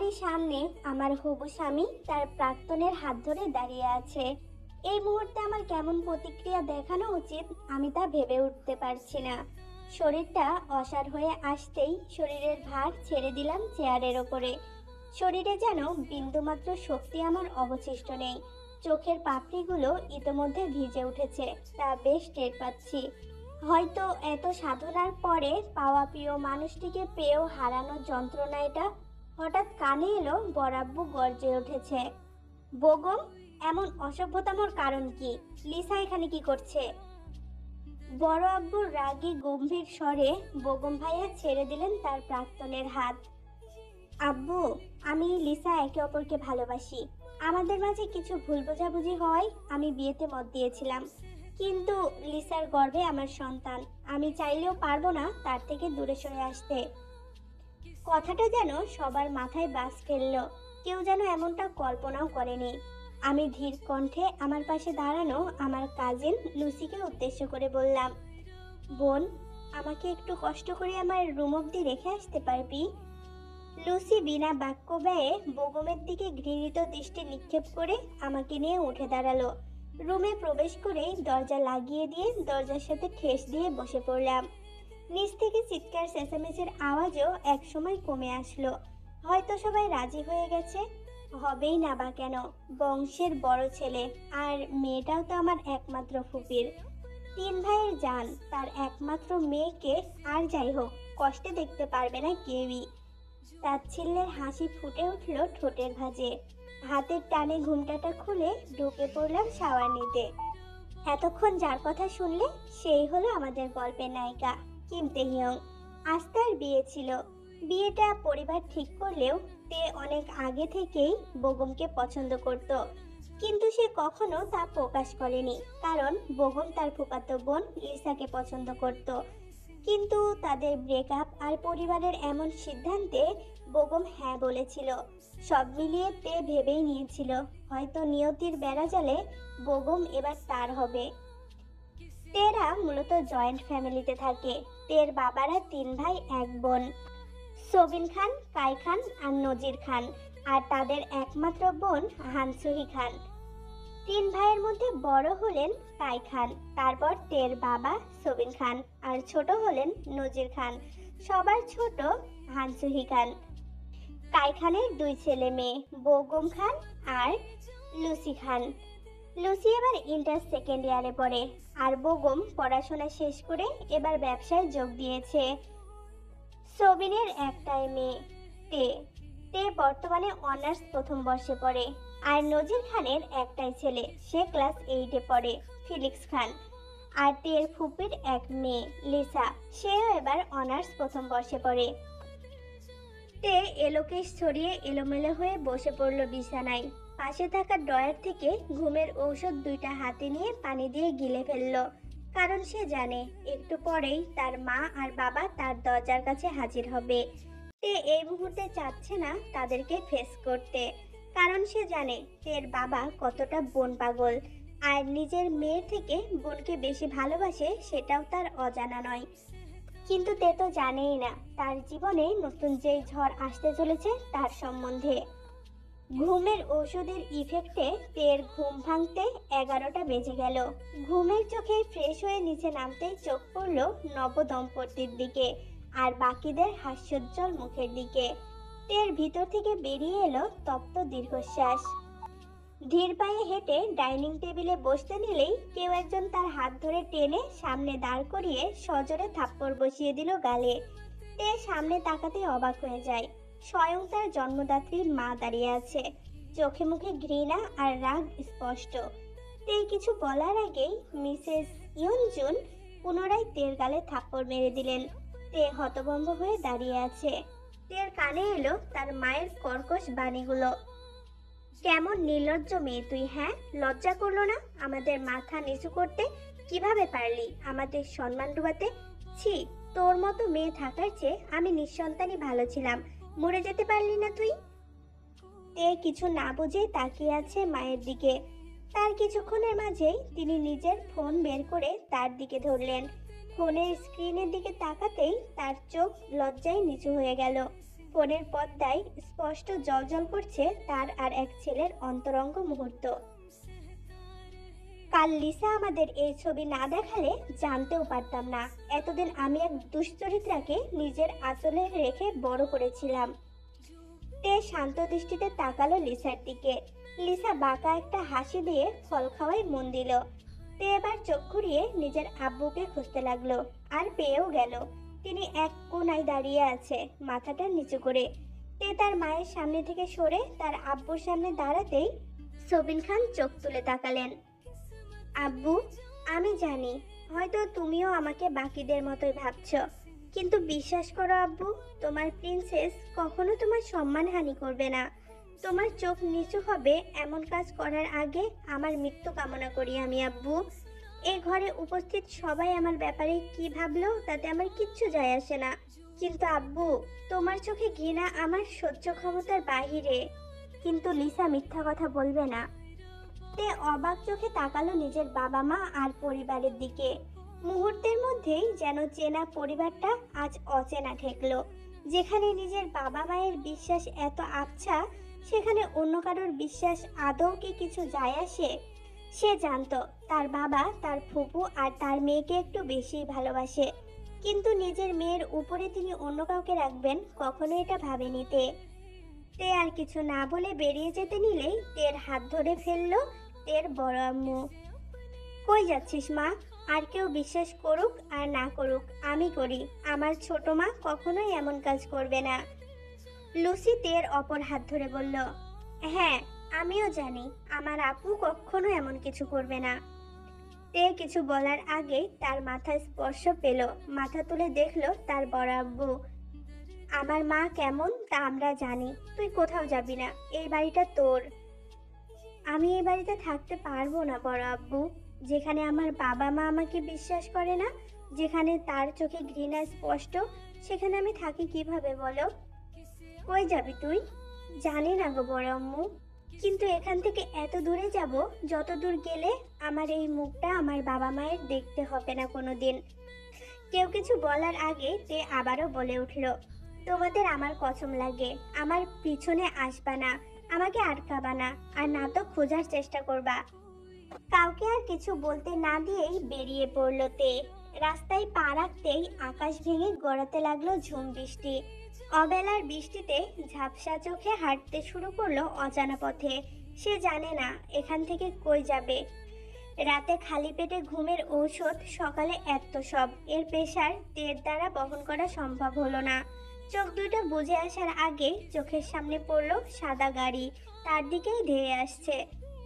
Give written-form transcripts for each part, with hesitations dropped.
আমি সামনে আমার হবু স্বামী তার প্রাক্তনের হাত ধরে দাঁড়িয়ে আছে। এই মুহূর্তে আমার কেমন প্রতিক্রিয়া দেখানো উচিত আমি তা ভেবে উঠতে পারছি না। শরীরটা অসাড় হয়ে আসতেই শরীরের ভার ছেড়ে দিলাম চেয়ারের ওপরে। শরীরে যেন বিন্দুমাত্র শক্তি আমার অবশিষ্ট নেই। চোখের পাপড়িগুলো ইতোমধ্যে ভিজে উঠেছে, তা বেশ টের পাচ্ছি। হয়তো এত সাধনার পরে পাওয়া প্রিয় মানুষটিকে পেয়েও হারানোর যন্ত্রণা এটা। হঠাৎ কানে এলো বরাব্বু গর্জে উঠেছে, "বোগম, এমন অসভ্যতামর কারণ কি? লিসা এখানে কি করছে?" বড় আব্বুর রাগী গম্ভীর স্বরে বেগম ভাইয়া ছেড়ে দিলেন তার প্রাক্তনের হাত। "আব্বু, আমি লিসা একে অপরকে ভালোবাসি। আমাদের মাঝে কিছু ভুল বোঝাবুঝি হয়, আমি বিয়েতে মত দিয়েছিলাম। কিন্তু লিসার গর্ভে আমার সন্তান, আমি চাইলেও পারবো না তার থেকে দূরে সরে আসতে।" কথাটা যেন সবার মাথায় বাজ ফেললো। কেউ যেন এমনটা কল্পনাও করেনি। আমি ধীর কণ্ঠে আমার পাশে দাঁড়ানো আমার কাজিন লুসিকে উদ্দেশ্য করে বললাম, "বোন, আমাকে একটু কষ্ট করে আমার রুম অব্দি রেখে আসতে পারবি?" লুসি বিনা বাক্য ব্যয়ে বেগমের দিকে ঘৃণিত দৃষ্টি নিক্ষেপ করে আমাকে নিয়ে উঠে দাঁড়ালো। রুমে প্রবেশ করেই দরজা লাগিয়ে দিয়ে দরজার সাথে ঠেস দিয়ে বসে পড়লাম। নিচ থেকে চিৎকার চেঁচামেচির আওয়াজও একসময় কমে আসলো। হয়তো সবাই রাজি হয়ে গেছে। হবেই না বা কেন, বংশের বড় ছেলে, আর মেয়েটাও তো আমার একমাত্র ফুপির। 3 ভাইয়ের জান, তার একমাত্র মেয়েকে আর যাই হোক কষ্টে দেখতে পারবে না কেউই। তাচ্ছিল্যের হাসি ফুটে উঠল ঠোঁটের ভাঁজে। হাতের টানে ঘুমটাটা খুলে ঢুকে পড়লাম শাওয়ার নিতে। এতক্ষণ যার কথা শুনলে সেই হলো আমাদের গল্পের নায়িকা কিম তেহিয়ং। আজ তার বিয়ে ছিল। বিয়েটা পরিবার ঠিক করলেও তে অনেক আগে থেকেই বেগমকে পছন্দ করত, কিন্তু সে কখনো তা প্রকাশ করেনি, কারণ বেগম তার ফুফাতো বোন লিসাকে পছন্দ করত। কিন্তু তাদের ব্রেকআপ আর পরিবারের এমন সিদ্ধান্তে বেগম হ্যাঁ বলেছিল। সব মিলিয়ে তে ভেবেই নিয়েছিল হয়তো নিয়তির বেড়াজালে বেগম এবার তার হবে। তেরা মূলত জয়েন্ট ফ্যামিলিতে থাকে। তের বাবারা 3 ভাই 1 বোন, সোবিন খান, কাই খান আর নজির খান, আর তাদের একমাত্র বোন হানসুহি খান। 3 ভাইয়ের মধ্যে বড় হলেন কাই খান, তারপর তের বাবা সোবিন খান, আর ছোট হলেন নজির খান। সবার ছোট হানসুহি খান। কাই খানের 2 ছেলে মেয়ে, বেগম খান আর লুসি খান। লুসি এবার ইন্টার সেকেন্ড ইয়ারে পড়ে, আর বেগম পড়াশোনা শেষ করে এবার ব্যবসায় যোগ দিয়েছে। সোবিনের একটাই মেয়ে, তে। তে বর্তমানে অনার্স প্রথম বর্ষে পড়ে। আর নজির খানের একটাই ছেলে, সে ক্লাস 8-এ পড়ে, ফিলিক্স খান। আর তের ফুপির এক মেয়ে লিসা, সেও এবার অনার্স প্রথম বর্ষে পড়ে। তে এলোকেশ ছড়িয়ে এলোমেলো হয়ে বসে পড়ল বিছানায়। পাশে থাকা ড্রয়ার থেকে ঘুমের ঔষধ 2টা হাতে নিয়ে পানি দিয়ে গিলে ফেলল, কারণ সে জানে একটু পরেই তার মা আর বাবা তার দরজার কাছে হাজির হবে। তে এই মুহূর্তে চাচ্ছে না তাদেরকে ফেস করতে, কারণ সে জানে তের বাবা কতটা বোন পাগল, আর নিজের মেয়ের থেকে বোনকে বেশি ভালোবাসে সেটাও তার অজানা নয়। কিন্তু তে তো জানেই না তার জীবনে নতুন যেই ঝড় আসতে চলেছে তার সম্বন্ধে। ঘুমের ওষুধের ইফেক্টে তের ঘুম ভাঙতে 11টা বেজে গেল। ঘুমের চোখে ফ্রেশ হয়ে নিচে নামতেই চোখ পড়ল নবদম্পতির দিকে আর বাকিদের হাস্যোজ্জ্বল মুখের দিকে। তের ভিতর থেকে বেরিয়ে এলো তপ্ত দীর্ঘশ্বাস। ধীর পায়ে হেঁটে ডাইনিং টেবিলে বসতে নিলেই কেউ একজন তার হাত ধরে টেনে সামনে দাঁড় করিয়ে সজোরে থাপ্পড় বসিয়ে দিল গালে। তে সামনে তাকাতে অবাক হয়ে যায়। স্বয়ং তার জন্মদাত্রীর মা দাঁড়িয়ে আছে, চোখে মুখে ঘৃণা আর রাগ স্পষ্ট। তে কিছু বলার আগেই মিসেস ইয়নজুন পুনরায় তের গালে থাপ্পড় মেরে দিলেন। তে হতভম্ব হয়ে দাঁড়িয়ে আছে। তের কানে এলো তার মায়ের কর্কশ বাণীগুলো, "কেমন নির্লজ্জ মেয়ে তুই, হ্যাঁ? লজ্জা করলো না আমাদের মাথা নিচু করতে? কিভাবে পারলি আমাদের সম্মান ডুবাতে? ছি, তোর মতো মেয়ে থাকার চেয়ে আমি নিঃসন্তানই ভালো ছিলাম। মরে যেতে পারলি না তুই?" তে কিছু না বুঝে তাকিয়ে আছে মায়ের দিকে। তার কিছুক্ষণের মাঝেই তিনি নিজের ফোন বের করে তার দিকে ধরলেন। ফোনের স্ক্রিনের দিকে তাকাতেই তার চোখ লজ্জায় নিচু হয়ে গেল। ফোনের পর্দায় স্পষ্ট জ্বলজ্বল করছে তার আর এক ছেলের অন্তরঙ্গ মুহূর্ত। কাল লিসা আমাদের এই ছবি না দেখালে জানতেও পারতাম না এতদিন আমি এক দুশ্চরিত্রাকে নিজের আঁচলে রেখে বড় করেছিলাম। তে শান্ত দৃষ্টিতে তাকালো লিসার দিকে। লিসা বাঁকা একটা হাসি দিয়ে ফল খাওয়াই মন দিল। তে এবার চোখ ঘুরিয়ে নিজের আব্বুকে খুঁজতে লাগলো, আর পেয়েও গেল। তিনি এক কোণায় দাঁড়িয়ে আছে, মাথাটা নিচু করে। তে তার মায়ের সামনে থেকে সরে তার আব্বুর সামনে দাঁড়াতেই সবিন খান চোখ তুলে তাকালেন। আব্বু, আমি জানি হয়তো তুমিও আমাকে বাকিদের মতোই ভাবছো, কিন্তু বিশ্বাস করো আব্বু, তোমার প্রিন্সেস কখনো তোমার সম্মানহানি করবে না। তোমার চোখ নিচু হবে এমন কাজ করার আগে আমার মৃত্যু কামনা করি আমি আব্বু। এই ঘরে উপস্থিত সবাই আমার ব্যাপারে কি ভাবলো তাতে আমার কিচ্ছু যায় আসে না, কিন্তু আব্বু, তোমার চোখে ঘৃণা আমার সহ্য ক্ষমতার বাহিরে। কিন্তু লিসা মিথ্যা কথা বলবে না। তে অবাক চোখে তাকালো নিজের বাবা মা আর পরিবারের দিকে। মুহূর্তের মধ্যেই যেন চেনা পরিবারটা আজ অচেনা ঠেকলো। যেখানে নিজের বাবা মায়ের বিশ্বাস এত আবছা, সেখানে অন্য কারোর বিশ্বাস আদৌ কি কিছু যায় আসে? সে জানতো তার বাবা তার ফুপু আর তার মেয়েকে একটু বেশি ভালোবাসে, কিন্তু নিজের মেয়ের উপরে তিনি অন্য কাউকে রাখবেন কখনো এটা ভাবেনি তে। তে আর কিছু না বলে বেরিয়ে যেতে নিলেই তের হাত ধরে ফেললো তের বড় আম্মু। কই যাচ্ছিস মা? আর কেউ বিশ্বাস করুক আর না করুক, আমি করি। আমার ছোট মা কখনোই এমন কাজ করবে না। লুসি তের অপর হাত ধরে বলল, হ্যাঁ, আমিও জানি আমার আপু কখনো এমন কিছু করবে না। তে কিছু বলার আগেই তার মাথায় স্পর্শ পেল। মাথা তুলে দেখলো তার বড় আব্বু। আমার মা কেমন তা আমরা জানি, তুই কোথাও যাবি না, এই বাড়িটা তোর। আমি এই বাড়িতে থাকতে পারবো না বড় আব্বু। যেখানে আমার বাবা মা আমাকে বিশ্বাস করে না, যেখানে তার চোখে ঘৃণা স্পষ্ট, সেখানে আমি থাকি কিভাবে বলো? কই যাবি তুই? জানি না গো বড় আম্মু, কিন্তু এখান থেকে এত দূরে যাব যত দূর গেলে আমার এই মুখটা আমার বাবা মায়ের দেখতে হবে না কোনোদিন। কেউ কিছু বলার আগে তে আবারও বলে উঠল, তোমাদের আমার কসম লাগে আমার পিছনে আসবা না, আমাকে আটকাবা না, আর না তো খোঁজার চেষ্টা করবা। কাউকে আর কিছু বলতে না দিয়েই বেরিয়ে পড়ল তে। রাস্তায় পা রাখতেই আকাশ ভেঙে গড়াতে লাগলো ঝুম বৃষ্টি। অবেলার বৃষ্টিতে ঝাপসা চোখে হাঁটতে শুরু করলো অজানা পথে। সে জানে না এখান থেকে কই যাবে। রাতে খালি পেটে ঘুমের ঔষধ, সকালে এত সব, এর প্রেশার তের দ্বারা বহন করা সম্ভব হলো না। চোখ দুটো বুজে আসার আগে চোখের সামনে পড়লো সাদা গাড়ি, তার দিকেই ধেয়ে আসছে।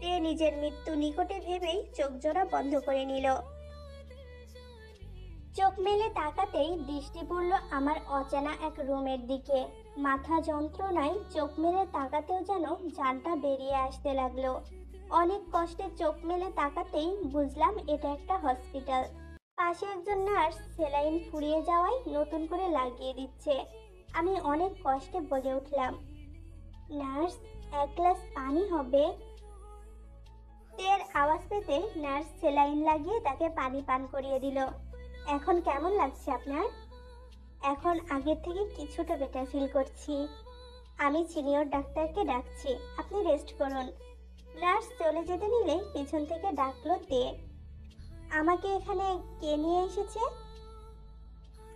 তে নিজের মৃত্যু নিকটে ভেবেই চোখ জোড়া বন্ধ করে নিল। চোখ মেলে তাকাতেই দৃষ্টি পড়ল আমার অচেনা এক রুমের দিকে। মাথা যন্ত্রণায় চোখ মেলে তাকাতেও যেন জানটা বেরিয়ে আসতে লাগলো। অনেক কষ্টে চোখ মেলে তাকাতেই বুঝলাম এটা একটা হসপিটাল। পাশে একজন নার্স সেলাইন ফুরিয়ে যাওয়ায় নতুন করে লাগিয়ে দিচ্ছে। আমি অনেক কষ্টে বলে উঠলাম, নার্স, এক গ্লাস পানি হবে? তের আওয়াজ পেতে নার্স সেলাইন লাগিয়ে তাকে পানি পান করিয়ে দিল। এখন কেমন লাগছে আপনার? এখন আগের থেকে কিছুটা বেটার ফিল করছি। আমি সিনিয়র ডাক্তারকে ডাকছি, আপনি রেস্ট করুন। নার্স চলে যেতে নিলে পেছন থেকে ডাকলো তে। আমাকে এখানে কে নিয়ে এসেছে?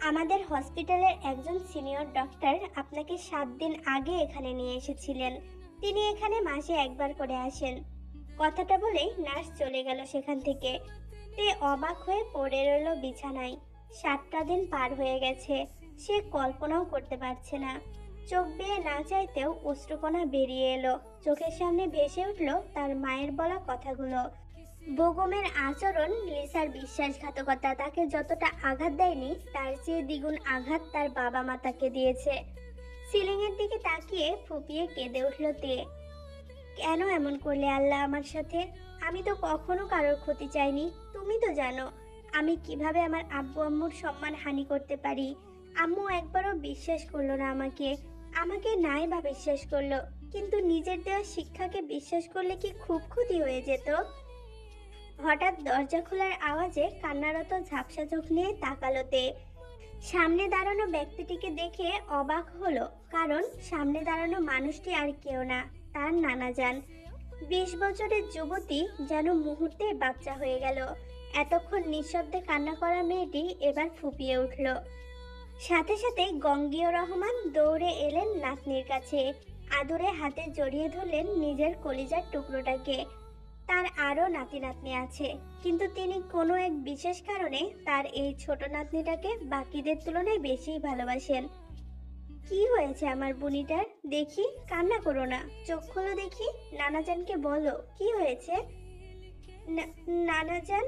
আমাদের হসপিটালের একজন সিনিয়র ডক্টর আপনাকে 7 দিন আগে এখানে নিয়ে এসেছিলেন। তিনি এখানে মাসে একবার করে আসেন। কথাটা বলেই নার্স চলে গেল সেখান থেকে। তে অবাক হয়ে পড়ে রইল বিছানায়। 7টা দিন পার হয়ে গেছে, সে কল্পনাও করতে পারছে না। চোখ বেয়ে না চাইতেও অশ্রুকণা বেরিয়ে এলো। চোখের সামনে ভেসে উঠল তার মায়ের বলা কথাগুলো। বেগমের আচরণ, লিসার বিশ্বাসঘাতকতা তাকে যতটা আঘাত দেয়নি তার চেয়ে দ্বিগুণ আঘাত তার বাবা মা তাকে দিয়েছে। সিলিংয়ের দিকে তাকিয়ে ফুপিয়ে কেঁদে উঠল তে। কেন এমন করলে আল্লাহ আমার সাথে? আমি তো কখনো কারোর ক্ষতি চাইনি। তুমি তো জানো আমি কিভাবে আমার আব্বু আম্মুর সম্মান হানি করতে পারি। আম্মু একবারও বিশ্বাস করলো না আমাকে। আমাকে নাই বা বিশ্বাস করলো, কিন্তু নিজের দেওয়া শিক্ষাকে বিশ্বাস করলে কি খুব ক্ষতি হয়ে যেত? হঠাৎ দরজা খোলার আওয়াজে কান্নারত ঝাপসা চোখ নিয়ে তাকালো তে। সামনে দাঁড়ানো ব্যক্তিটিকে দেখে অবাক হলো, কারণ সামনে দাঁড়ানো মানুষটি আর কেউ না, তার নানাজান। 20 বছরের যুবতী যেন মুহূর্তে বাচ্চা হয়ে গেল। এতক্ষণ নিঃশব্দে কান্না করা মেয়েটি এবার ফুপিয়ে উঠল। সাথে সাথে গঙ্গীয় রহমান দৌড়ে এলেন নাতনির কাছে, আদরে হাতে জড়িয়ে ধরলেন নিজের কলিজার টুকরোটাকে। তার আরও নাতি নাতনি আছে, কিন্তু তিনি কোনো এক বিশেষ কারণে তার এই ছোট নাতনিটাকে বাকিদের তুলনায় বেশি ভালোবাসেন। কি হয়েছে আমার বুনিটার? দেখি, কান্না করো না, চোখ খোলো দেখি। নানাজানকে বলো কি হয়েছে। নানাজান,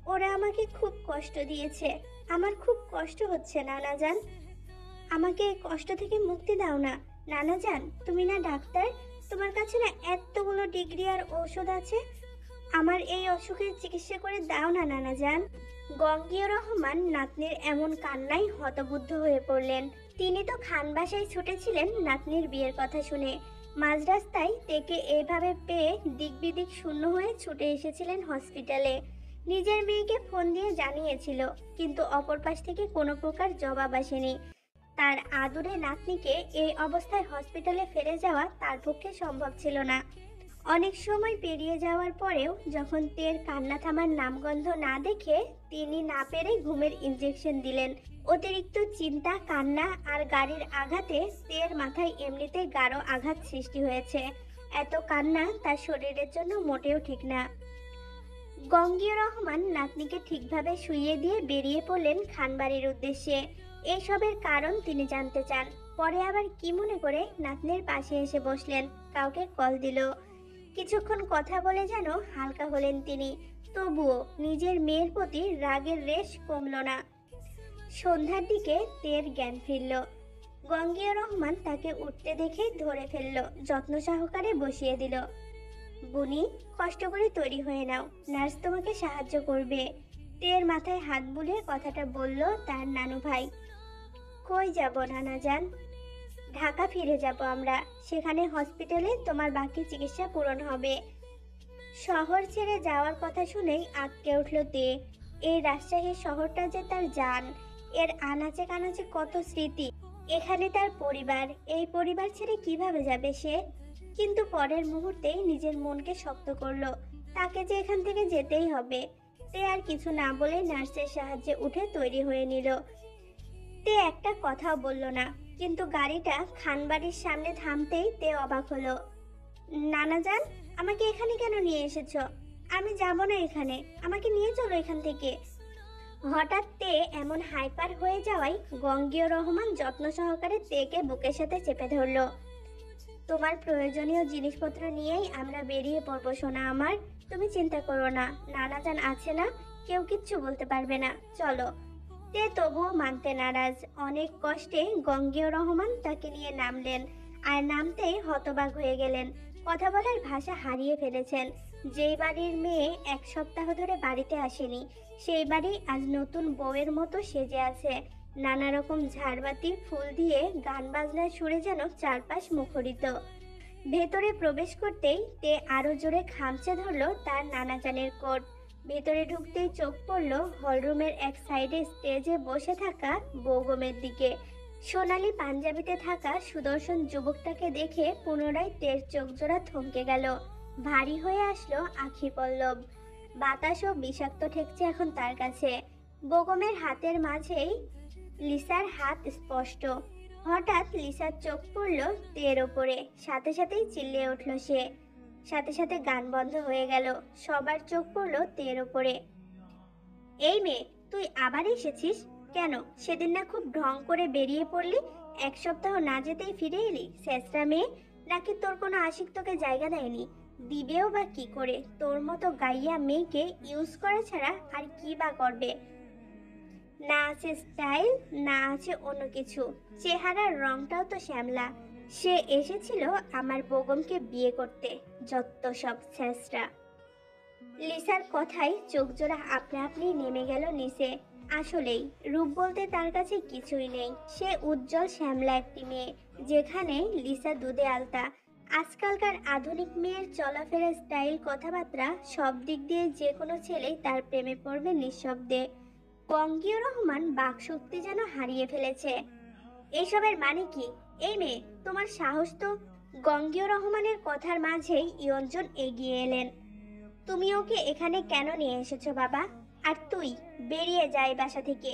ওরা আমাকে খুব কষ্ট দিয়েছে। আমার খুব কষ্ট হচ্ছে নানাজান, আমাকে এই কষ্ট থেকে মুক্তি দাও না। নানাজান, তুমি না ডাক্তার, তোমার কাছে না এতগুলো ডিগ্রি আর ঔষধ আছে, আমার এই অসুখের চিকিৎসা করে দাও না নানাজান। গঙ্গীয় রহমান নাতনির এমন কান্নায় হতবুদ্ধ হয়ে পড়লেন। তিনি তো খানবাসায় ছুটেছিলেন নাতনির বিয়ের কথা শুনে। মাঝ রাস্তায় তেকে এইভাবে পেয়ে দিকবিদিক শূন্য হয়ে ছুটে এসেছিলেন হসপিটালে। নিজের মেয়েকে ফোন দিয়ে জানিয়েছিল, কিন্তু অপর পাশ থেকে কোনো প্রকার জবাব আসেনি। তার আদুরে নাতনিকে এই অবস্থায় হসপিটালে ফিরে যাওয়া তার পক্ষে সম্ভব ছিল না। অনেক সময় পেরিয়ে যাওয়ার পরেও যখন তের কান্না থামার নামগন্ধ না দেখে তিনি না পেরে ঘুমের ইনজেকশন দিলেন। অতিরিক্ত চিন্তা, কান্না আর গাড়ির আঘাতে তের মাথায় এমনিতেই গাঢ় আঘাত সৃষ্টি হয়েছে। এত কান্না তার শরীরের জন্য মোটেও ঠিক না। গঙ্গীয় রহমান নাতনিকে ঠিকভাবে শুইয়ে দিয়ে বেরিয়ে পড়লেন খানবাড়ির উদ্দেশ্যে। এসবের কারণ তিনি জানতে চান। পরে আবার কি মনে করে নাতনির পাশে এসে বসলেন, কাউকে কল দিল। কিছুক্ষণ কথা বলে যেন হালকা হলেন তিনি, তবুও নিজের মেয়ের প্রতি রাগের রেশ কমল না। সন্ধ্যার দিকে তের জ্ঞান ফিরল। গঙ্গীয় রহমান তাকে উঠতে দেখে ধরে ফেলল, যত্ন সহকারে বসিয়ে দিল। বুনি, কষ্ট করে তৈরি হয়ে নাও, নার্স তোমাকে সাহায্য করবে। তের মাথায় হাত বুলিয়ে কথাটা বলল তার নানু ভাই। কই যাব নানাজান? ঢাকা ফিরে যাব আমরা, সেখানে হসপিটালে তোমার বাকি চিকিৎসা পূরণ হবে। শহর ছেড়ে যাওয়ার কথা শুনেই আটকে উঠল তে। এই রাজশাহী শহরটা যে তার জান, এর আনাচে কানাচে কত স্মৃতি। এখানে তার পরিবার, এই পরিবার ছেড়ে কিভাবে যাবে সে? কিন্তু পরের মুহূর্তেই নিজের মনকে শক্ত করলো, তাকে যে এখান থেকে যেতেই হবে। তে আর কিছু না বলে নার্সের সাহায্যে উঠে তৈরি হয়ে নিল। তে একটা কথাও বলল না, কিন্তু গাড়িটা খানবাড়ির সামনে থামতেই তে অবাক হলো। নানাজান, আমাকে এখানে কেন নিয়ে এসেছো? আমি যাব না এখানে, আমাকে নিয়ে চলো এখান থেকে। হঠাৎ তে এমন হাইপার হয়ে যাওয়ায় গঙ্গীয় রহমান যত্ন সহকারে তেকে বুকের সাথে চেপে ধরলো। তোমার প্রয়োজনীয় জিনিসপত্র নিয়েই আমরা বেরিয়ে পড়বো সোনা আমার, তুমি চিন্তা করো না, নানাজান আছে না, কেউ কিচ্ছু বলতে পারবে না, চলো। তে তবুও মানতে নারাজ। অনেক কষ্টে গঙ্গীয় রহমান তাকে নিয়ে নামলেন, আর নামতেই হতবাক হয়ে গেলেন। কথা বলার ভাষা হারিয়ে ফেলেছেন। যেই বাড়ির মেয়ে 1 সপ্তাহ ধরে বাড়িতে আসেনি, সেই বাড়ি আজ নতুন বউয়ের মতো সেজে আছে। নানা রকম ঝাড়বাতি, ফুল দিয়ে গান বাজনার সুরে যেন চারপাশ মুখরিত। ভেতরে প্রবেশ করতেই তে আরো জোরে খামচে ধরলো তার নানাজানের কোট। ভেতরে ঢুকতেই চোখ পড়ল হলরুমের এক সাইডে স্টেজে বসে থাকা বৌগমের দিকে। সোনালী পাঞ্জাবিতে থাকা সুদর্শন যুবকটাকে দেখে পুনরায় তের চোখ জোড়া থমকে গেল। ভারী হয়ে আসলো আখি পল্লব। বাতাসও বিষাক্ত ঠেকছে এখন তার কাছে। বৌগমের হাতের মাঝেই লিসার হাত স্পষ্ট। হঠাৎ লিসার চোখ পড়ল তের ওপরে, সাথে সাথেই চিল্লিয়ে উঠল সে। সাথে সাথে গান বন্ধ হয়ে গেল। সবার চোখ পড়ল তের ওপরে। এই মেয়ে, তুই আবার এসেছিস কেন? সেদিন না খুব ঢং করে বেরিয়ে পড়লি, 1 সপ্তাহ না যেতেই ফিরে এলি। শেষরা মেয়ে, নাকি তোর কোনো আশিক তোকে জায়গা দেয়নি? দিবেও বা কি করে? তোর মতো গাইয়া মেয়েকে ইউজ করা ছাড়া আর কি বা করবে? না আছে স্টাইল, না আছে অন্য কিছু, চেহারার রংটাও তো শ্যামলা। সে এসেছিল আমার বেগমকে বিয়ে করতে, যত সব শেষরা। লিসার কথায় চোখ জোড়া আপনা আপনি নেমে গেল নিচে। আসলেই রূপ বলতে তার কাছে কিছুই নেই। সে উজ্জ্বল শ্যামলা একটি মেয়ে, যেখানে লিসা দুধে আলতা। আজকালকার আধুনিক মেয়ের চলাফেরা, স্টাইল, কথাবার্তা সব দিক দিয়ে যে কোনো ছেলেই তার প্রেমে পড়বে নিঃশব্দে। গঙ্গীয় রহমান বাকশক্তি যেন হারিয়ে ফেলেছে। এসবের মানে কি? এই মেয়ে, তোমার সাহস তো! গঙ্গীয় রহমানের কথার মাঝেই ইয়ঞ্জন এগিয়ে এলেন। তুমি ওকে এখানে কেন নিয়ে এসেছো বাবা? আর তুই বেরিয়ে যাই বাসা থেকে।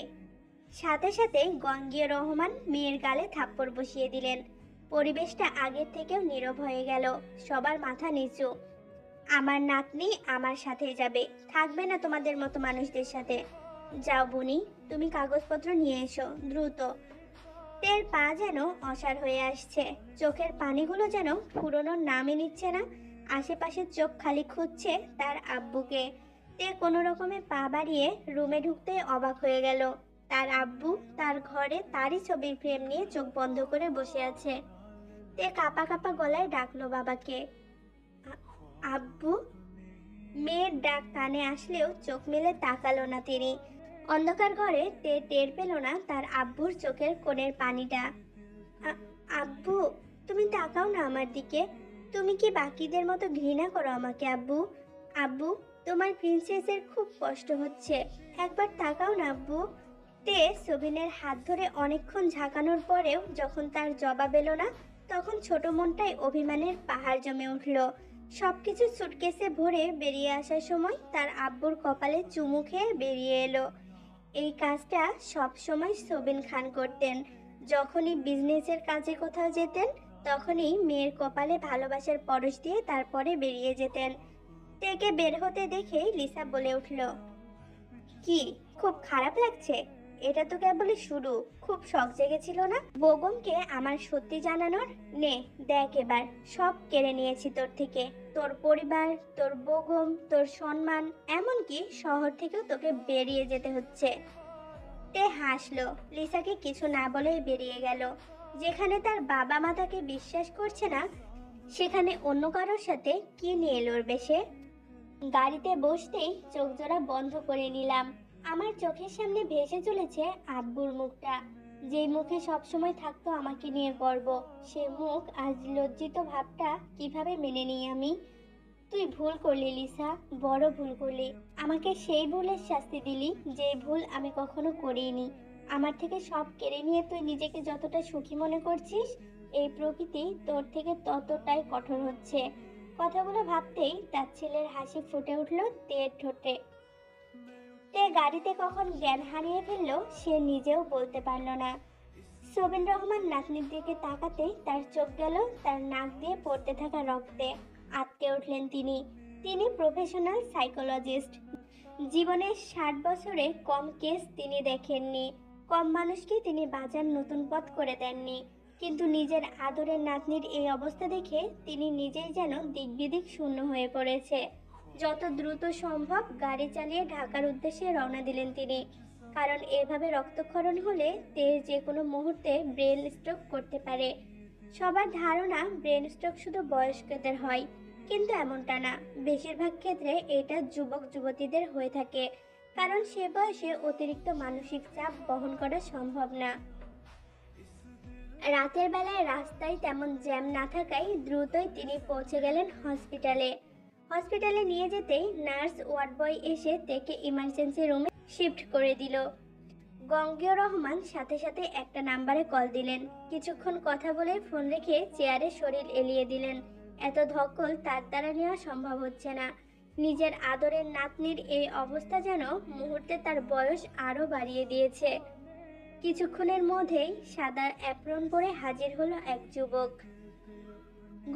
সাথে সাথে গঙ্গীয় রহমান মেয়ের গালে থাপ্পড় বসিয়ে দিলেন। পরিবেশটা আগের থেকেও নীরব হয়ে গেল। সবার মাথা নিচু। আমার নাতনি আমার সাথেই যাবে, থাকবে না তোমাদের মতো মানুষদের সাথে। যাও বুনি, তুমি কাগজপত্র নিয়ে এসো দ্রুত। তের পা যেন অসাড় হয়ে আসছে, চোখের পানিগুলো যেন ফুরোনোর নামই নিচ্ছে না। আশেপাশের চোখ খালি খুঁজছে তার আব্বুকে। তে কোনো রকমে পা বাড়িয়ে রুমে ঢুকতে অবাক হয়ে গেল। তার আব্বু তার ঘরে তারই ছবির ফ্রেম নিয়ে চোখ বন্ধ করে বসে আছে। তে কাঁপা কাঁপা গলায় ডাকলো বাবাকে। আব্বু! মেয়ের ডাক কানে আসলেও চোখ মেলে তাকালো না তিনি। অন্ধকার ঘরে টের পেল না তার আব্বুর চোখের কোণের পানিটা। আব্বু, তুমি তাকাও না আমার দিকে। তুমি কি বাকিদের মতো ঘৃণা করো আমাকে আব্বু? আব্বু, তোমার প্রিন্সেসের খুব কষ্ট হচ্ছে, একবার তাকাও না আব্বু। তে সবিনের হাত ধরে অনেকক্ষণ ঝাঁকানোর পরেও যখন তার জবাব এলো না, তখন ছোট মনটায় অভিমানের পাহাড় জমে উঠল। সবকিছু সুটকেসে ভরে বেরিয়ে আসার সময় তার আব্বুর কপালে চুমু খেয়ে বেরিয়ে এলো। এই কাজটা সব সময় সবিন খান করতেন। যখনই বিজনেসের কাজে কোথাও যেতেন, তখনই মেয়ের কপালে ভালোবাসার পরশ দিয়ে তারপরে বেরিয়ে যেতেন। তেকে বের হতে দেখেই লিসা বলে উঠল, কি খুব খারাপ লাগছে? এটা তো কেবলই শুরু, খুব শখ জেগেছিল না বেগমকে আমার সত্যি জানানোর? নে দেখ, এবার সব কেড়ে নিয়েছি তোর থেকে। তোর পরিবার, তোর বেগম, তোর সম্মান, এমনকি শহর থেকেও তোকে বেরিয়ে যেতে হচ্ছে। তে হাসলো, লিসাকে কিছু না বলেই বেরিয়ে গেল। যেখানে তার বাবা মা তাকে বিশ্বাস করছে না, সেখানে অন্য কারোর সাথে কি নিয়ে লড়বে সে? গাড়িতে বসতেই চোখ জোড়া বন্ধ করে নিলাম। আমার চোখের সামনে ভেসে চলেছে আব্বুর মুখটা, যে মুখে সবসময় থাকতো আমাকে নিয়ে গর্ব। সে মুখ আজ লজ্জিত। ভাবটা কিভাবে মেনে নিই আমি? তুই ভুল করলি লিসা, বড় ভুল করলি। আমাকে সেই ভুলের শাস্তি দিলি যে ভুল আমি কখনো করিনি। আমার থেকে সব কেড়ে নিয়ে তুই নিজেকে যতটা সুখী মনে করছিস, এই প্রকৃতি তোর থেকে ততটাই কঠোর হচ্ছে। কথাগুলো ভাবতেই তার ছেলের হাসি ফুটে উঠল তের ঠোঁটে। তে গাড়িতে কখন জ্ঞান হারিয়ে ফেললো সে নিজেও বলতে পারল না। সবিন রহমান নাতনির দিকে তাকাতেই তার চোখ গেল তার নাক দিয়ে পড়তে থাকা রক্তে। আটকে উঠলেন তিনি। তিনি প্রফেশনাল সাইকোলজিস্ট। জীবনের 60 বছরে কম কেস তিনি দেখেননি, কম মানুষকে তিনি বাঁচার নতুন পথ করে দেননি। কিন্তু নিজের আদরের নাতনির এই অবস্থা দেখে তিনি নিজেই যেন দিকবিদিক শূন্য হয়ে পড়েছে। যত দ্রুত সম্ভব গাড়ি চালিয়ে ঢাকার উদ্দেশ্যে রওনা দিলেন তিনি। কারণ এভাবে রক্তক্ষরণ হলে তেজ যে কোনো মুহূর্তে ব্রেন স্ট্রোক করতে পারে। সবার ধারণা ব্রেন স্ট্রোক শুধু বয়স্কদের হয়, কিন্তু এমনটা না। বেশিরভাগ ক্ষেত্রে এটা যুবক যুবতীদের হয়ে থাকে, কারণ সে বয়সে অতিরিক্ত মানসিক চাপ বহন করা সম্ভব না। রাতের বেলায় রাস্তায় তেমন জ্যাম না থাকায় দ্রুতই তিনি পৌঁছে গেলেন হসপিটালে। হসপিটালে নিয়ে যেতেই নার্স ওয়ার্ড বয় এসে তাকে ইমার্জেন্সি রুমে শিফট করে দিল। গঙ্গীয় রহমান সাথে সাথে একটা নাম্বারে কল দিলেন। কিছুক্ষণ কথা বলে ফোন রেখে চেয়ারে শরীর এলিয়ে দিলেন। এত ধকল তার দ্বারা নেওয়া সম্ভব হচ্ছে না। নিজের আদরের নাতনির এই অবস্থা যেন মুহূর্তে তার বয়স আরো বাড়িয়ে দিয়েছে। কিছুক্ষণের মধ্যেই সাদা অ্যাপ্রন পরে হাজির হলো এক যুবক।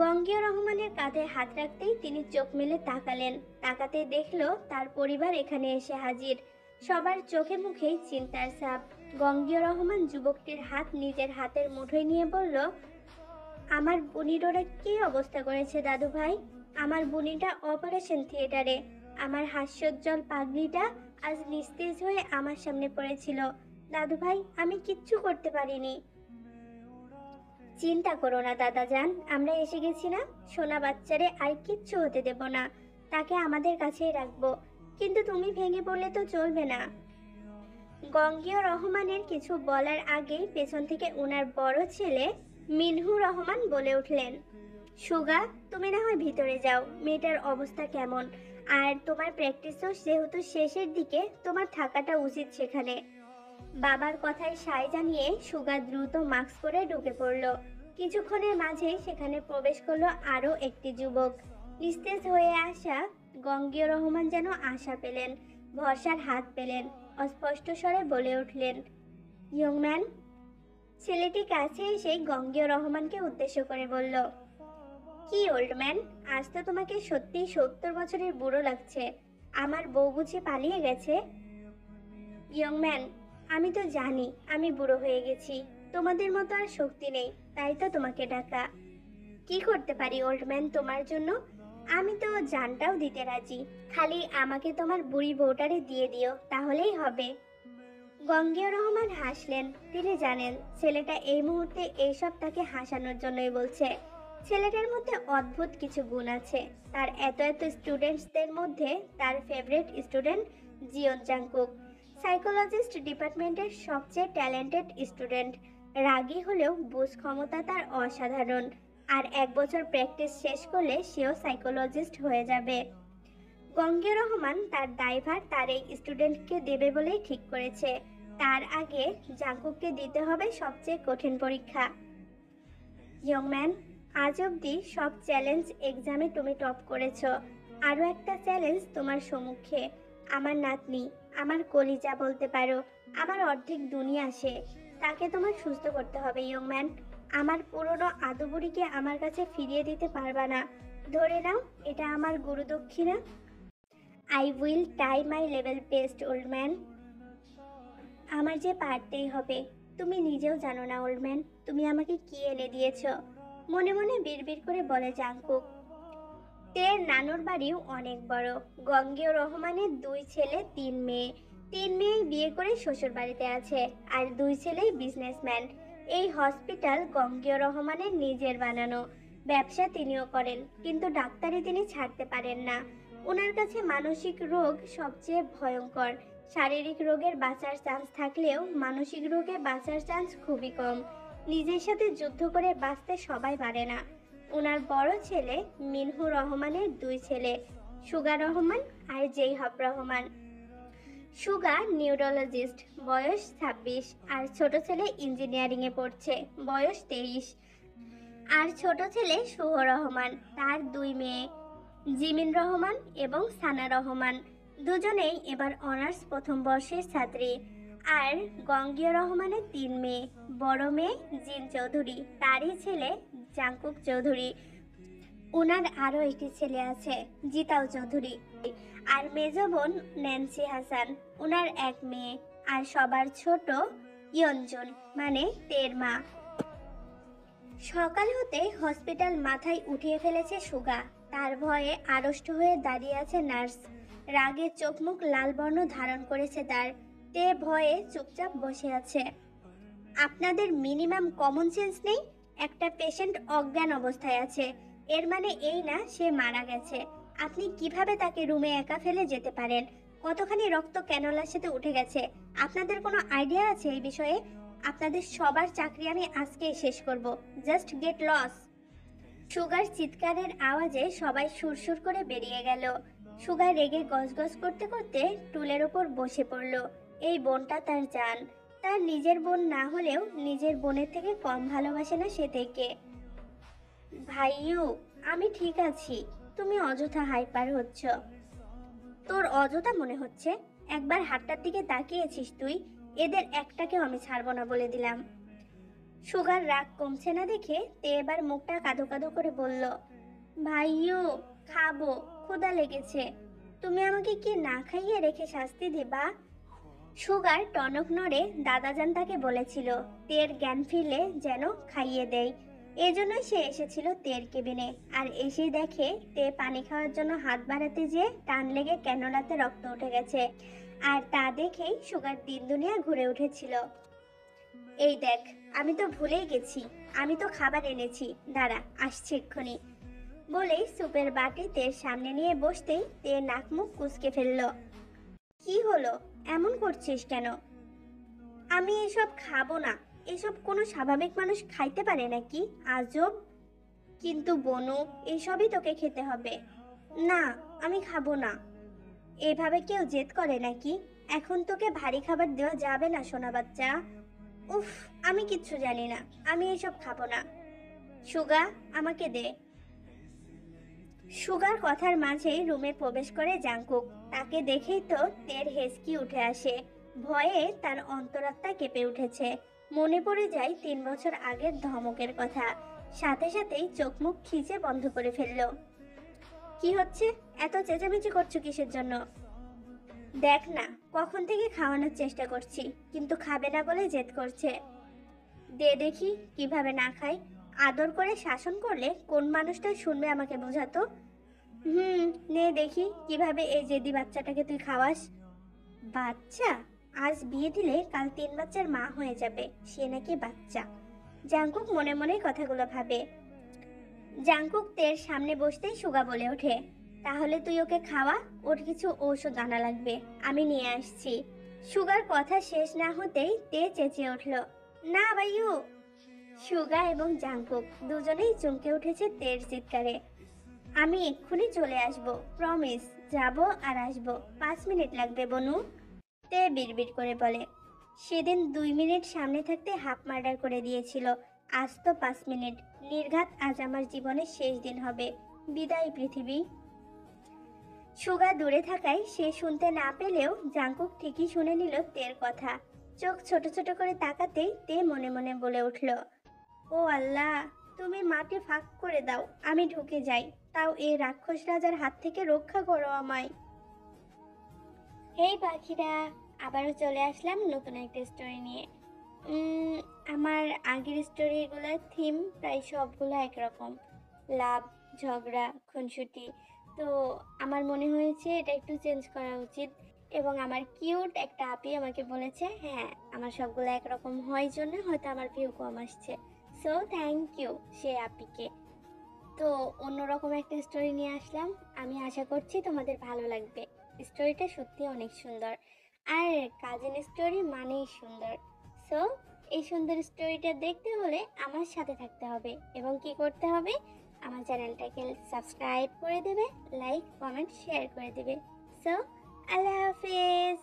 গঙ্গীয় রহমানের কাঁধে হাত রাখতেই তিনি চোখ মেলে তাকালেন। তাকাতেই দেখলো তার পরিবার এখানে এসে হাজির। সবার চোখে মুখেই চিন্তার ছাপ। গঙ্গীয় রহমান যুবকটির হাত নিজের হাতের মুঠোয় নিয়ে বলল, আমার বুনির ওরা কি অবস্থা করেছে দাদু ভাই? আমার বুনিটা অপারেশন থিয়েটারে। আমার হাস্যোজ্জ্বল পাগড়িটা আজ নিস্তেজ হয়ে আমার সামনে পড়েছিল। দাদু ভাই, আমি কিচ্ছু করতে পারিনি। চিন্তা করো না দাদা যান, আমরা এসে গেছি না। সোনা বাচ্চারে আর কিচ্ছু হতে দেব না, তাকে আমাদের কাছেই রাখবো। কিন্তু তুমি ভেঙে পড়লে তো চলবে না। গঙ্গীয় রহমানের কিছু বলার আগেই পেছন থেকে ওনার বড় ছেলে মিনহু রহমান বলে উঠলেন, সুগা, তুমি না হয় ভিতরে যাও, মেয়েটার অবস্থা কেমন। আর তোমার প্র্যাকটিসও যেহেতু শেষের দিকে, তোমার থাকাটা উচিত সেখানে। বাবার কথায় সায় জানিয়ে সুগা দ্রুত মাস্ক পরে ঢুকে পড়ল। কিছুক্ষণের মাঝেই সেখানে প্রবেশ করলো আরো একটি যুবক। নিস্তেজ হয়ে আসা গঙ্গীয় রহমান যেন আশা পেলেন, ভরসার হাত পেলেন। অস্পষ্ট স্বরে বলে উঠলেন, ইয়ং ম্যান। ছেলেটি কাছে এসে গঙ্গীয় রহমানকে উদ্দেশ্য করে বলল, কি ওল্ড ম্যান, আজ তো তোমাকে সত্যিই 70 বছরের বুড়ো লাগছে। আমার বউ বুঝি পালিয়ে গেছে? ইয়ং ম্যান, আমি তো জানি আমি বুড়ো হয়ে গেছি, তোমাদের মতো আর শক্তি নেই, তাই তো তোমাকে ডাকা। কি করতে পারি ওল্ড ম্যান তোমার জন্য? আমি তো জানটাও দিতে রাজি, খালি আমাকে তোমার বুড়ি বউটারে দিয়ে দিও, তাহলেই হবে। গঙ্গীয় রহমান হাসলেন। তিনি জানেন ছেলেটা এই মুহূর্তে এইসব তাকে হাসানোর জন্যই বলছে। ছেলেটার মধ্যে অদ্ভুত কিছু গুণ আছে। তার এত এত স্টুডেন্টসদের মধ্যে তার ফেভারিট স্টুডেন্ট জিয়ন জাংকুক, সাইকোলজিস্ট ডিপার্টমেন্টের সবচেয়ে ট্যালেন্টেড স্টুডেন্ট। রাগী হলেও বুঝ ক্ষমতা তার অসাধারণ। আর 1 বছর প্র্যাকটিস শেষ করলে সেও সাইকোলজিস্ট হয়ে যাবে। গঙ্গীয় রহমান তার দায়ভার তার এই স্টুডেন্টকে দেবে বলেই ঠিক করেছে। তার আগে জাংকুককে দিতে হবে সবচেয়ে কঠিন পরীক্ষা। ইয়ং ম্যান, আজ অবধি সব চ্যালেঞ্জ এক্সামে তুমি টপ করেছো। আরও একটা চ্যালেঞ্জ তোমার সম্মুখে। আমার নাতনি, আমার কলিজা বলতে পারো, আমার অর্ধেক দুনিয়া সে। তাকে তোমার সুস্থ করতে হবে ইয়ং ম্যান। আমার পুরনো আদুবুড়িকে আমার কাছে ফিরিয়ে দিতে পারবা না। ধরে নাও এটা আমার গুরুদক্ষিণা। I will try my level best old man. আমার যে পারতেই হবে। তুমি নিজেও জানো না ওল্ড ম্যান, তুমি আমাকে কি এনে দিয়েছো। মনে মনে বিড়বিড় করে বলে জাংকুক। তের নানুর বাড়িও অনেক বড়। গঙ্গীয় রহমানের 2 ছেলে 3 মেয়ে। 3 মেয়ে বিয়ে করে শ্বশুর বাড়িতে আছে, আর 2 ছেলেই বিজনেসম্যান। এই হসপিটাল গঙ্গীয় রহমানের নিজের বানানো। ব্যবসা তিনিও করেন, কিন্তু ডাক্তারি তিনি ছাড়তে পারেন না। ওনার কাছে মানসিক রোগ সবচেয়ে ভয়ঙ্কর। শারীরিক রোগের বাঁচার চান্স থাকলেও মানসিক রোগে বাঁচার চান্স খুবই কম। নিজের সাথে যুদ্ধ করে বাঁচতে সবাই পারে না। ওনার বড় ছেলে মিনহু রহমানের 2 ছেলে, সুগা রহমান আর জেইহব রহমান। সুগা নিউরোলজিস্ট, বয়স 26, আর ছোট ছেলে ইঞ্জিনিয়ারিংয়ে পড়ছে, বয়স 23। আর ছোট ছেলে শুভ রহমান, তার 2 মেয়ে, জিমিন রহমান এবং সানা রহমান। দুজনেই এবার অনার্স প্রথম বর্ষের ছাত্রী। আর গঙ্গীয় রহমানের 3 মেয়ে, বড় মেয়ে জিন চৌধুরী, তারই ছেলে জাংকুক চৌধুরী। ওনার আরও একটি ছেলে আছে, জিতাও চৌধুরী। আর মেজ বোন ন্যান্সি হাসান, ওনার 1 মেয়ে। আর সবার ছোট ইয়ঞ্জন, মানে তের মা। সকাল হতে হসপিটাল মাথায় উঠিয়ে ফেলেছে সুগা। তার ভয়ে আড়ষ্ট হয়ে দাঁড়িয়ে আছে নার্স। রাগে চোখ মুখ লাল বর্ণ ধারণ করেছে তার। তে ভয়ে চুপচাপ বসে আছে। আপনাদের মিনিমাম কমন সেন্স নেই? একটা পেশেন্ট অজ্ঞান অবস্থায় আছে, এর মানে এই না সে মারা গেছে। আপনি কিভাবে তাকে রুমে একা ফেলে যেতে পারেন? কতখানি রক্ত ক্যানোলার সাথে উঠে গেছে আপনাদের কোনো আইডিয়া আছে এই বিষয়ে? আপনাদের সবার চাকরি আমি আজকেই শেষ করব। Just get lost. সুগার চিৎকারের আওয়াজে সবাই সুরসুর করে বেরিয়ে গেল। সুগার রেগে গজগজ করতে করতে টুলের ওপর বসে পড়ল। এই বোনটা তার জান। তার নিজের বোন না হলেও নিজের বোনের থেকে কম ভালোবাসে না সে থেকে। ভাইয়ু, আমি ঠিক আছি। তুমি অযথা হাইপার হচ্ছ। তোর অযথা মনে হচ্ছে? একবার হাতটার দিকে তাকিয়েছিস তুই? এদের একটাকেও আমি ছাড়বো না বলে দিলাম। সুগার রাগ কমছে না দেখে তে এবার মুখটা কাঁদো কাঁদো করে বলল, ভাইয়ু খাবো, ক্ষুধা লেগেছে। তুমি আমাকে কি না খাইয়ে রেখে শাস্তি দিবা? সুগার টনক নড়ে দাদাজান তাকে বলেছিল তের জ্ঞান ফিরলে যেন খাইয়ে দেয়। এজন্যই সে এসেছিল তের কেবিনে। আর এসে দেখে তে পানি খাওয়ার জন্য হাত বাড়াতে যেয়ে টান লেগে ক্যানোলাতে রক্ত উঠে গেছে। আর তা দেখেই সুগার দিন দুনিয়া ঘুরে উঠেছিল। এই দেখ, আমি তো ভুলেই গেছি, আমি তো খাবার এনেছি, দাঁড়া আসছি এক্ষুনি। বলেই সুপের বাটি তের সামনে নিয়ে বসতেই তে নাক মুখ কুঁচকে ফেলল। কি হলো, এমন করছিস কেন? আমি এসব খাবো না। এসব কোনো স্বাভাবিক মানুষ খাইতে পারে নাকি? আজব। কিন্তু বনু, এসবই তোকে খেতে হবে। না, আমি খাবো না। এভাবে কেউ জেদ করে নাকি? এখন তোকে ভারী খাবার দেওয়া যাবে না সোনা বাচ্চা। উফ, আমি কিচ্ছু জানি না, আমি এসব খাবো না। সুগা, আমাকে দে। সুগার কথার মাঝেই রুমে প্রবেশ করে জাংকুক। তাকে দেখেই তো তের হেসকি উঠে আসে। ভয়ে তার অন্তরাত্মা কেঁপে উঠেছে। মনে পড়ে যায় 3 বছর আগের ধমকের কথা। সাথে সাথেই চোখ মুখ খিচে বন্ধ করে ফেললো। কি হচ্ছে? এত চেঁচামেচি করছো কিসের জন্য? দেখ না, কখন থেকে খাওয়ানোর চেষ্টা করছি, কিন্তু খাবে না বলে জেদ করছে। দে দেখি কিভাবে না খাই। আদর করে শাসন করলে কোন মানুষটা শুনবে আমাকে বোঝাতো। নে দেখি কিভাবে এই জেদি বাচ্চাটাকে তুই খাওয়াস। বাচ্চা? আজ বিয়ে দিলে কাল 3 বাচ্চার মা হয়ে যাবে, সে নাকি বাচ্চা। জাংকুক মনে মনে কথাগুলো ভাবে। জাংকুক তের সামনে বসতেই সুগা বলে ওঠে, তাহলে তুই ওকে খাওয়া, ওর কিছু ঔষধ আনা লাগবে, আমি নিয়ে আসছি। সুগার কথা শেষ না হতেই তে চেঁচিয়ে উঠল, না ভাইউ। সুগা এবং জাংকুক দুজনেই চমকে উঠেছে তের চিৎকারে। আমি এক্ষুনি চলে আসব, প্রমিস। যাব আর আসব, 5 মিনিট লাগবে বনু। তে বিড়বিড় করে বলে, সেদিন 2 মিনিট সামনে থাকতে হাফ মার্ডার করে দিয়েছিল, আজ তো 5 মিনিট। নির্ঘাত আজ আমার জীবনের শেষ দিন হবে। বিদায় পৃথিবী। সুগা দূরে থাকায় সে শুনতে না পেলেও জাংকুক ঠিকই শুনে নিল তের কথা। চোখ ছোট ছোট করে তাকাতেই তে মনে মনে বলে উঠল, ও আল্লাহ, তুমি মাটি ফাঁক করে দাও, আমি ঢুকে যাই, তাও এই রাক্ষস রাজার হাত থেকে রক্ষা করো আমায়। হেই পাখিরা, আবারও চলে আসলাম নতুন একটা স্টোরি নিয়ে। আমার আগের স্টোরিগুলোর থিম প্রায় সবগুলো একরকম, লাভ, ঝগড়া, খুনসুটি। তো আমার মনে হয়েছে এটা একটু চেঞ্জ করা উচিত, এবং আমার কিউট একটা আপি আমাকে বলেছে হ্যাঁ আমার সবগুলো একরকম হয় জন্য হয়তো আমার ভিউ কম আসছে। সো থ্যাংক ইউ সে আপিকে। তো অন্যরকম একটা স্টোরি নিয়ে আসলাম, আমি আশা করছি তোমাদের ভালো লাগবে। স্টোরিটা সত্যি অনেক সুন্দর, আর কাজিন স্টোরি মানেই সুন্দর। সো এই সুন্দর স্টোরিটা দেখতে হলে আমার সাথে থাকতে হবে, এবং কি করতে হবে, আমার চ্যানেলটাকে সাবস্ক্রাইব করে দেবে, লাইক কমেন্ট শেয়ার করে দেবে। সো আল্লাহ হাফেজ।